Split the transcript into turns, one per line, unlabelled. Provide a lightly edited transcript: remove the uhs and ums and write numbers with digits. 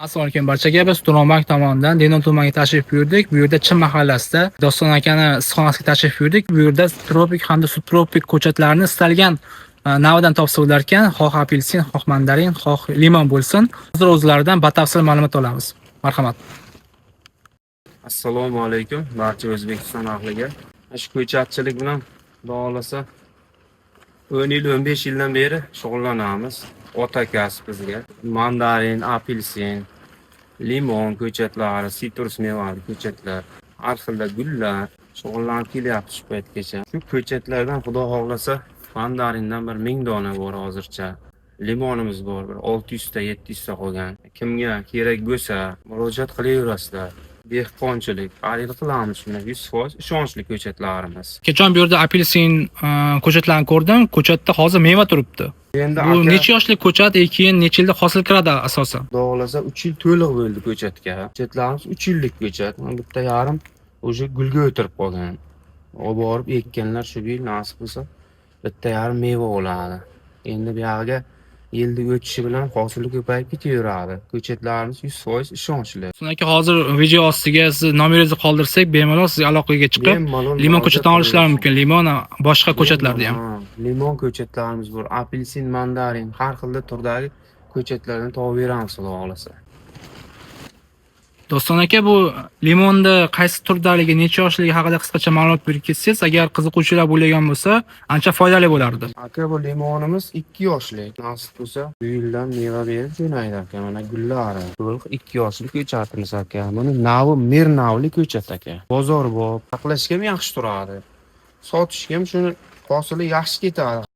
Assalomu alaykum barchaga. Biz Turonbank tomonidan Denon tumaniga tashrif buyurdik. Bu yerda Chin mahallasida Doston akani issiqxonasiga tashrif buyurdik. Bu yerda tropik hamda subtropik ko'chatlarni istalgan navidan topsa bo'larkan, xoh apelsin, xoh mandarin, xoh limon bo'lsin. Hozir o'zlaridan batafsil ma'lumot olamiz. Marhamat.
Assalomu alaykum barcha O'zbekiston ahliga. Shu ko'chatchilik bilan bog'lasa 10 yil, 15 yildan beri shug'ullanamiz. Ota kasb bizga. Mandarin, apelsin, limon ko'chatlari, sitrus mevali ko'chatlar, har xilda gullar shug'ullanib kelyapti shu paytgacha. Shu ko'chatlardan xudo xohlasa mandarindan bir 1000 dona bor hozircha. Limonimiz bor, bir 600 ta, 700 ta qolgan. Kimga kerak bo'lsa, murojaat qilaverasizlar. Dehqonchilik, xarid qilamiz shuni 100% ishonchli ko'chatlarimiz.
Kechon bu yerda apelsin ko'chatlarini ko'rdim. Ko'chatda hozir meva turibdi.
Endi
Bu necha yoshli ko'chat, keyin necha yilda hosil kiradi asosan?
Xudo 3 yil to'liq bo'ldi ko'chatga. Ko'chatlarimiz 3 yillik ko'chat. Bitta yarim o'sha gulga o'tirib qolgan. Olib borib ekkanlar shu yil nasib bo'lsa bitta yarim meva bo'ladi. Endi bu yerga yilning o'tishi bilan hosili ko'payib ketaveradi. Ko'chatlarimiz 100% ishonchli.
Shundan hozir video ostiga siz nomeringizni qoldirsak, bemalol sizga aloqaga chiqib, limon ko'chatini olishlari mumkin. Limon boshqa ko'chatlarda ham.
Limon ko'chatlarimiz bor, apelsin, mandarin, har xil turdagi ko'chatlarni topib beramiz xudo xolasa.
Doston aka, bu limonda qaysi turdaligi, necha yoshligi haqida qisqacha ma'lumot berib ketsangiz, agar qiziquvchilar bo'lgan bo'lsa, ancha foydali bo'lardi.
Aka, bu limonimiz 2 yoshli. Nasib bo'lsa, bu yildan meva berib jo'naydi aka. Mana gullari. To'liq 2 yoshli ko'chatimiz aka. Buni navi mer navli ko'chat aka. Bozor bor, saqlashga ham yaxshi turadi. Sotishga ham shuni hosili yaxshi ketadi.